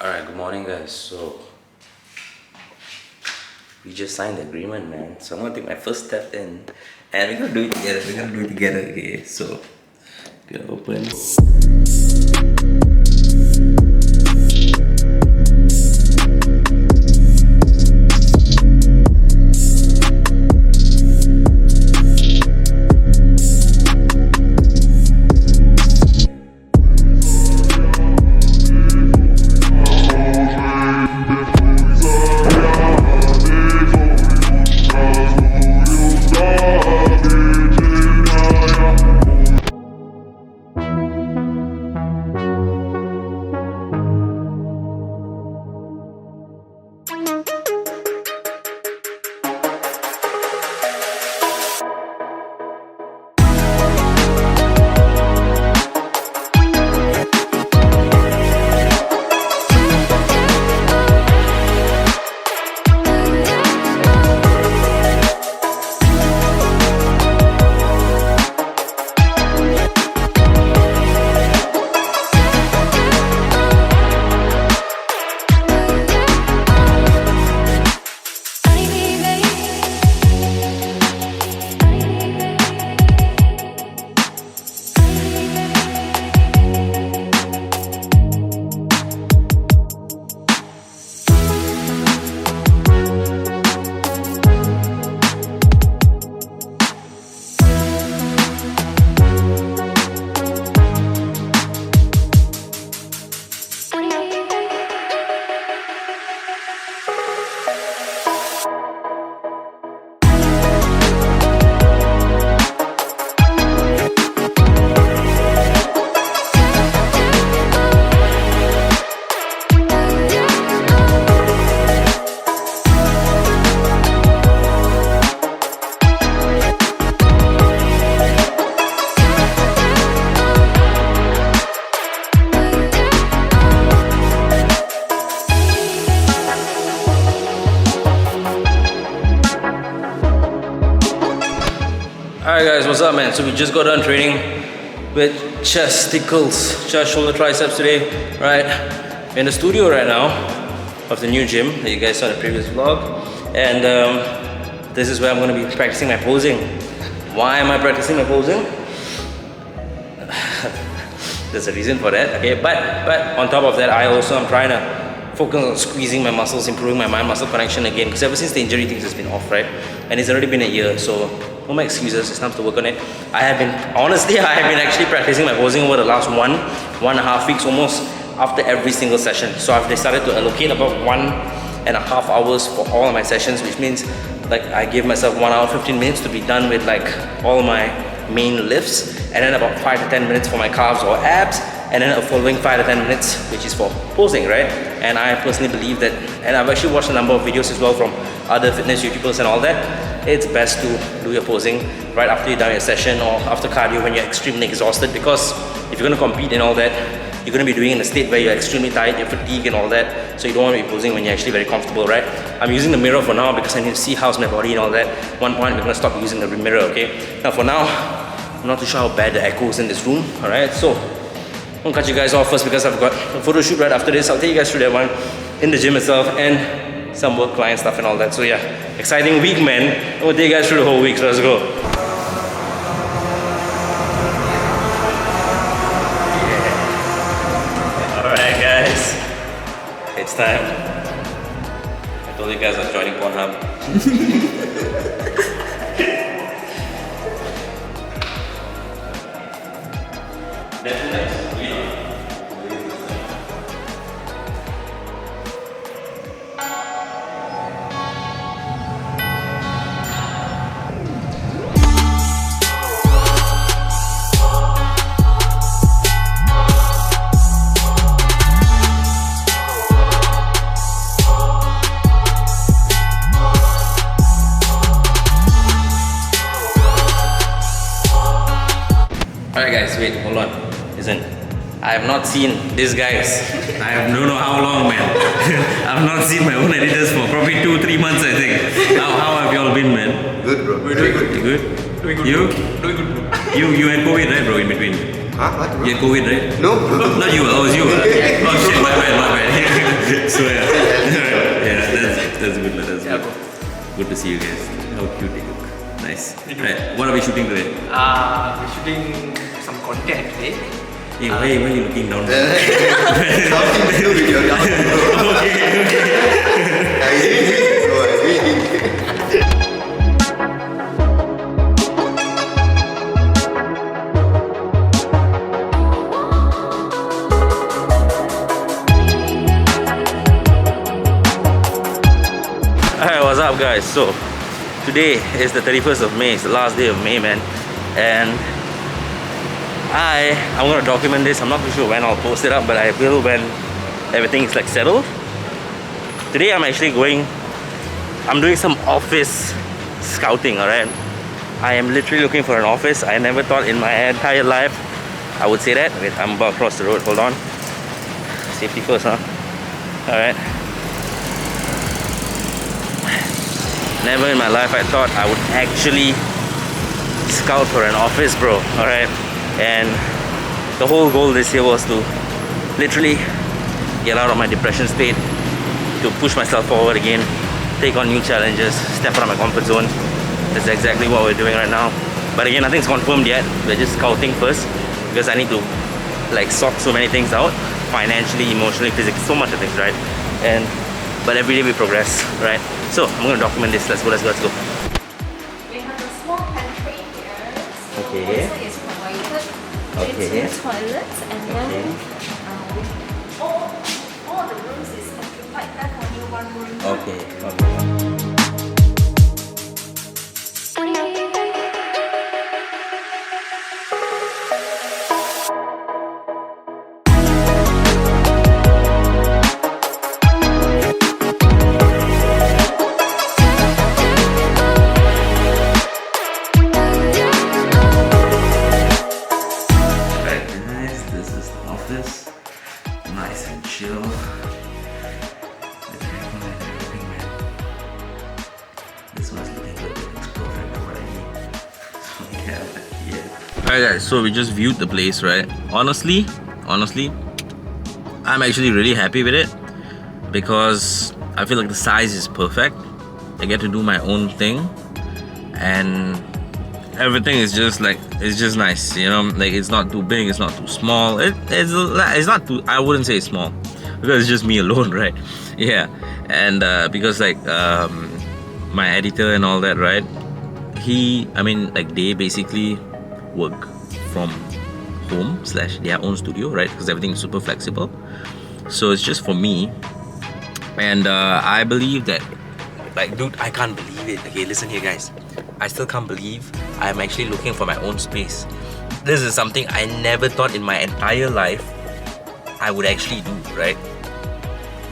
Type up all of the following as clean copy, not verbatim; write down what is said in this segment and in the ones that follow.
Alright, good morning guys. So we just signed the agreement, man. So I'm gonna take my first step in and we're gonna do it together. Okay, so gonna open. Alright guys, what's up man? So we just got done training with chest shoulder triceps today, right? We're in the studio right now of the new gym that you guys saw in the previous vlog, and this is where I'm going to be practicing my posing. Why am I practicing my posing? There's a reason for that, okay? But on top of that, I also am trying to focus on squeezing my muscles, improving my mind-muscle connection again, because ever since the injury things has been off, right? And it's already been a year, so no more excuses, it's time to work on it. I have been actually practicing my posing over the last one and a half weeks almost, after every single session. So I've decided to allocate about 1.5 hours for all of my sessions, which means like I give myself 1 hour 15 minutes to be done with like all my main lifts, and then about 5 to 10 minutes for my calves or abs, and then a following 5 to 10 minutes which is for posing, right? And I personally believe that, and I've actually watched a number of videos as well from other fitness YouTubers and all that, it's best to do your posing right after you're done your session or after cardio when you're extremely exhausted, because if you're going to compete and all that, you're going to be doing it in a state where you're extremely tired, you're fatigued and all that, so you don't want to be posing when you're actually very comfortable, right? I'm using the mirror for now because I need to see how's my body and all that. One point we're going to stop using the mirror, okay? Now for now, I'm not too sure how bad the echo is in this room, alright? So I'm going to cut you guys off first because I've got a photo shoot right after this. I'll take you guys through that one in the gym itself and some work client stuff and all that. So yeah, exciting week, man. I'm going to take you guys through the whole week, so let's go. Alright guys, it's time. I told you guys I was joining Pornhub. That's nice. Alright guys, wait, hold on. Listen, I have not seen these guys. I don't know how long, man. I've not seen my own editors for probably 2-3 months, I think. How have you all been, man? Good, bro. We're doing good. You good? Doing good. You? Doing good, bro. You had COVID, right, bro, in between? Huh? What, bro? You had COVID, right? No, bro. Not you, it was you. Oh shit, my bad. Good to see you guys. How cute they look. Nice. Right, what are we shooting today? We're shooting some content today. Hey, why are you looking down there? Something to do with your down, bro. Alright, what's up guys? So today is the 31st of May, it's the last day of May, man. And I'm gonna document this. I'm not too sure when I'll post it up, but I will when everything is like settled. Today I'm actually I'm doing some office scouting, alright? I am literally looking for an office. I never thought in my entire life I would say that. Wait, I'm about to cross the road, hold on. Safety first, huh? Alright. Never in my life I thought I would actually scout for an office, bro, alright? And the whole goal this year was to literally get out of my depression state, to push myself forward again, take on new challenges, step out of my comfort zone. That's exactly what we're doing right now. But again, nothing's confirmed yet. We're just scouting first because I need to like sort so many things out, financially, emotionally, physically, so much of things, right? But every day we progress, right? So I'm gonna document this. Let's go. We have a small pantry here. So Okay. also is provided. Okay. It's two toilets and then all the rooms is occupied. That's only one room. Okay. Nice and chill. This one's looking good. It looks perfect already. So yeah. Alright guys, so we just viewed the place, right? Honestly, I'm actually really happy with it because I feel like the size is perfect. I get to do my own thing and everything is just like, it's just nice, you know, like it's not too big, it's not too small, it's not too, I wouldn't say small because it's just me alone, right? Yeah. And because like my editor and all that, right, they basically work from home / their own studio, right? Because everything is super flexible, so it's just for me. And I believe that, like, dude, I can't believe it. Okay, listen here guys, I still can't believe I'm actually looking for my own space. This is something I never thought in my entire life I would actually do, right?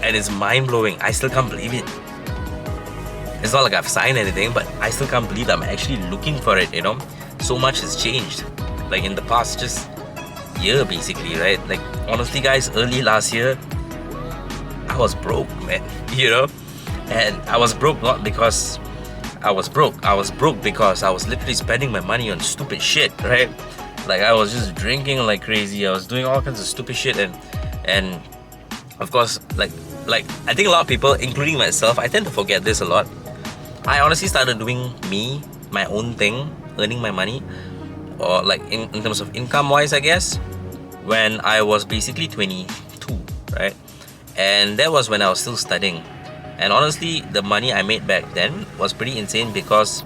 And it's mind-blowing. I still can't believe it. It's not like I've signed anything, but I still can't believe I'm actually looking for it, you know? So much has changed, like in the past just year basically, right? Like honestly guys, early last year I was broke, man, you know? And I was broke not because I was broke. I was broke because I was literally spending my money on stupid shit, right? Like I was just drinking like crazy. I was doing all kinds of stupid shit, and of course, like I think a lot of people, including myself, I tend to forget this a lot. I honestly started doing my own thing, earning my money, or like in terms of income wise, I guess, when I was basically 22, right? And that was when I was still studying. And honestly, the money I made back then was pretty insane because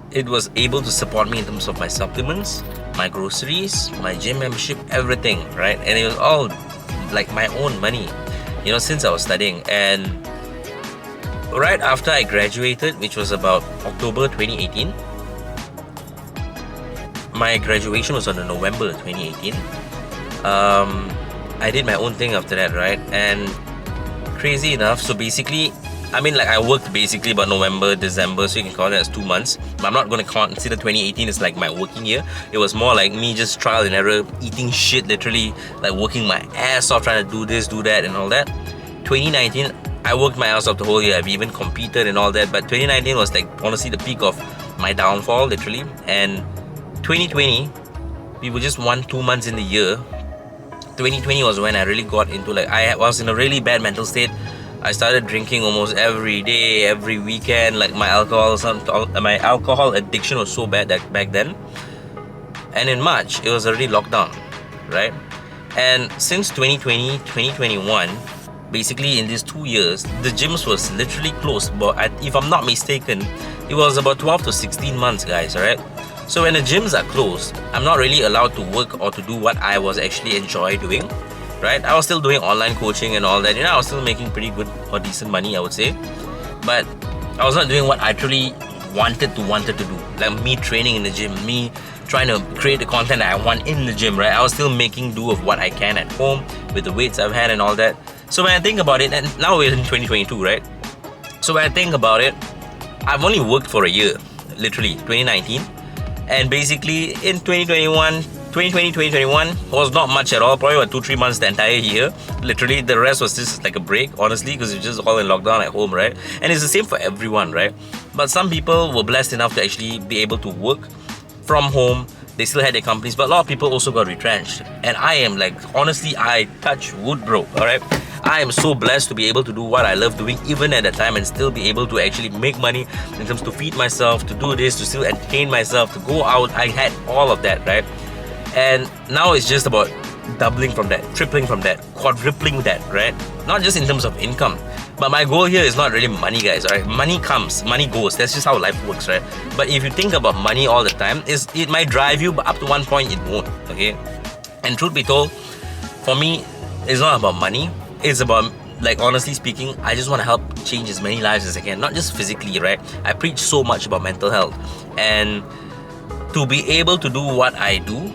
it was able to support me in terms of my supplements, my groceries, my gym membership, everything, right? And it was all like my own money, you know, since I was studying. And right after I graduated, which was about October 2018, my graduation was on November 2018. I did my own thing after that, right? And crazy enough, so basically, I worked basically about November, December, so you can call it as 2 months. But I'm not going to consider 2018 as like my working year. It was more like me just trial and error, eating shit, literally, like working my ass off, trying to do this, do that, and all that. 2019, I worked my ass off the whole year. I've even competed and all that. But 2019 was like honestly the peak of my downfall, literally. And 2020, we were just 2 months in the year. 2020 was when I really got into, like, I was in a really bad mental state. I started drinking almost every day, every weekend. Like my alcohol addiction was so bad that back then. And in March, it was already lockdown, right? And since 2020, 2021, basically in these 2 years, the gyms was literally closed. But if I'm not mistaken, it was about 12 to 16 months, guys, alright? So when the gyms are closed, I'm not really allowed to work or to do what I was actually enjoy doing, right? I was still doing online coaching and all that. You know, I was still making pretty good or decent money, I would say. But I was not doing what I truly wanted to do. Like me training in the gym, me trying to create the content that I want in the gym, right? I was still making do of what I can at home with the weights I've had and all that. So when I think about it, and now we're in 2022, right? So when I think about it, I've only worked for a year, literally 2019. And basically in 2020, 2021 was not much at all, probably about 2-3 months the entire year. Literally the rest was just like a break, honestly, because it's just all in lockdown at home, right? And it's the same for everyone, right? But some people were blessed enough to actually be able to work from home. They still had their companies, but a lot of people also got retrenched. And I am like, honestly, I touch wood, bro, alright? I am so blessed to be able to do what I love doing even at that time and still be able to actually make money in terms to feed myself, to do this, to still entertain myself, to go out. I had all of that, right? And now it's just about doubling from that, tripling from that, quadrupling that, right? Not just in terms of income, but my goal here is not really money, guys, alright? Money comes, money goes. That's just how life works, right? But if you think about money all the time, it might drive you, but up to one point it won't, okay? And truth be told, for me, it's not about money. It's about, like, honestly speaking, I just want to help change as many lives as I can, not just physically, right? I preach so much about mental health, and to be able to do what I do,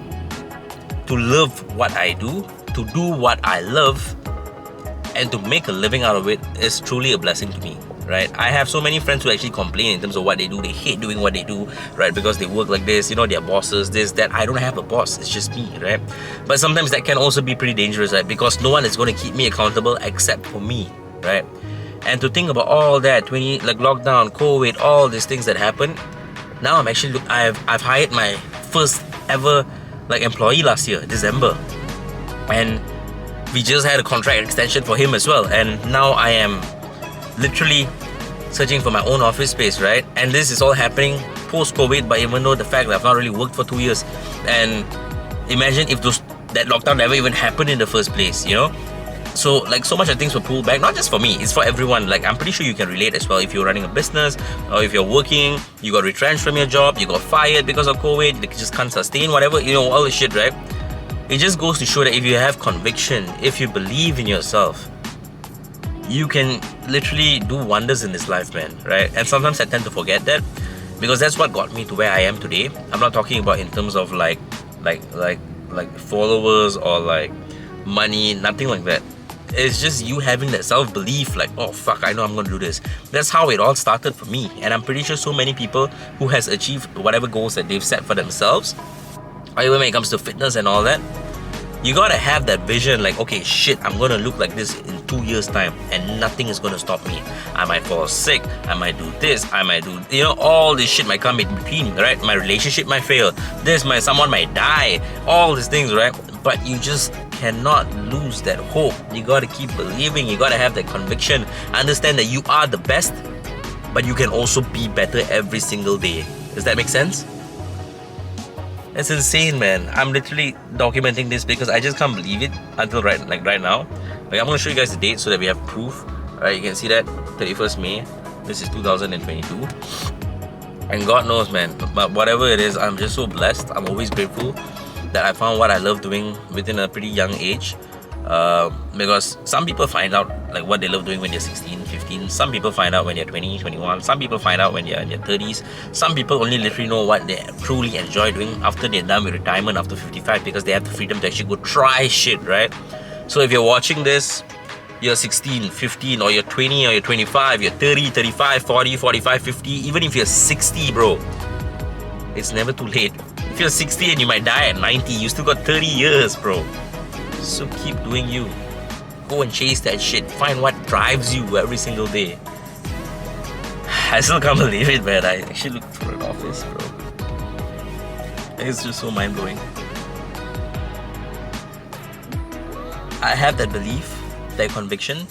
to love what I do, to do what I love, and to make a living out of it is truly a blessing to me, right? I have so many friends who actually complain in terms of what they do. They hate doing what they do, right? Because they work like this, you know, their bosses, this, that. I don't have a boss, it's just me, right? But sometimes that can also be pretty dangerous, right? Because no one is going to keep me accountable except for me, right? And to think about all that, like lockdown, COVID, all these things that happen, now I'm actually, I've hired my first ever like employee last year, December. And we just had a contract extension for him as well. And now I am literally searching for my own office space, right? And this is all happening post-COVID, but even though the fact that I've not really worked for 2 years. And imagine if that lockdown never even happened in the first place, you know? So like so much of things were pulled back, not just for me, it's for everyone. Like I'm pretty sure you can relate as well. If you're running a business or if you're working, you got retrenched from your job, you got fired because of COVID, you just can't sustain whatever, you know, all this shit, right? It just goes to show that if you have conviction, if you believe in yourself, you can literally do wonders in this life, man, right? And sometimes I tend to forget that because that's what got me to where I am today. I'm not talking about in terms of like followers or like money, nothing like that. It's just you having that self-belief, like, oh fuck, I know I'm gonna do this. That's how it all started for me. And I'm pretty sure so many people who has achieved whatever goals that they've set for themselves, or even when it comes to fitness and all that, you gotta have that vision, like, okay, shit, I'm gonna look like this in 2 years time and nothing is gonna stop me. I might fall sick, I might do this, I might do, you know, all this shit might come in between, right? My relationship might fail, someone might die, all these things, right? But you just cannot lose that hope. You gotta keep believing, you gotta have that conviction, understand that you are the best, but you can also be better every single day. Does that make sense? It's insane, man. I'm literally documenting this because I just can't believe it until right now. Like, I'm gonna show you guys the date so that we have proof. Right, you can see that 31st May. This is 2022. And God knows, man, but whatever it is, I'm just so blessed. I'm always grateful that I found what I love doing within a pretty young age. Because some people find out like what they love doing when they're 16, 15. Some people find out when they're 20, 21. Some people find out when they're in their 30s. Some people only literally know what they truly enjoy doing after they're done with retirement after 55, because they have the freedom to actually go try shit, right? So if you're watching this, you're 16, 15, or you're 20, or you're 25, you're 30, 35, 40, 45, 50, even if you're 60, bro, it's never too late. If you're 60 and you might die at 90, you still got 30 years, bro. So keep doing you. Go and chase that shit. Find what drives you every single day. I still can't believe it, man. I actually looked for an office, bro. It's just so mind-blowing. I have that belief, that conviction,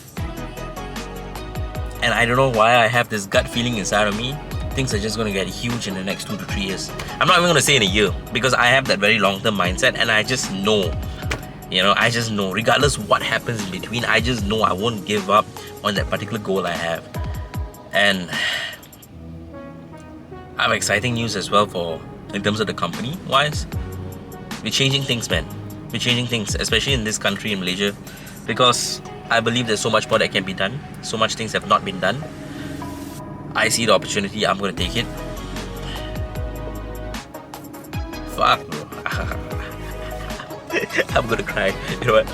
And I don't know why I have this gut feeling inside of me. Things are just going to get huge in the next 2 to 3 years. I'm not even going to say in a year, because I have that very long-term mindset, and I just know, I just know, regardless what happens in between, I just know I won't give up on that particular goal I have. And I have exciting news as well in terms of the company wise. We're changing things, man. We're changing things, especially in this country, in Malaysia, because I believe there's so much more that can be done. So much things have not been done. I see the opportunity, I'm gonna take it. Fuck, bro. I'm gonna cry. You know what?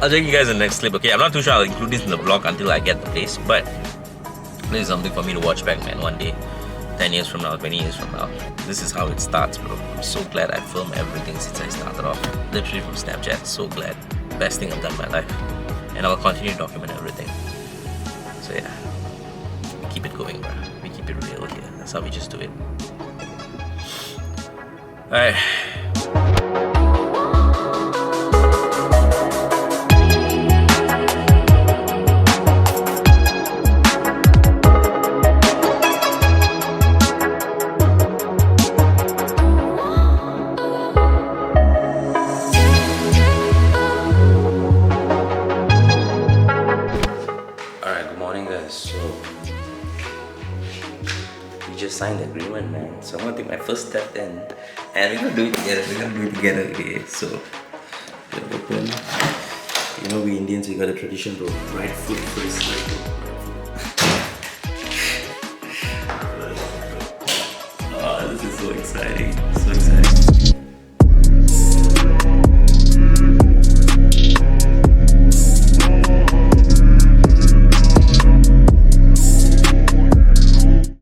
I'll show you guys in the next clip, okay? I'm not too sure I'll include this in the vlog until I get the place, but this is something for me to watch back, man, one day. 10 years from now, 20 years from now. This is how it starts, bro. I'm so glad I filmed everything since I started off. Literally from Snapchat, so glad. Best thing I've done in my life. And I'll continue to document everything. So yeah, we keep it going, bro. We keep it real here. That's how we just do it. Alright. Signed the agreement, man. So I'm gonna take my first step then, and we're gonna do it together. Okay, so we're open. We Indians, we got a tradition, bro. Right foot first. Oh, this is so exciting.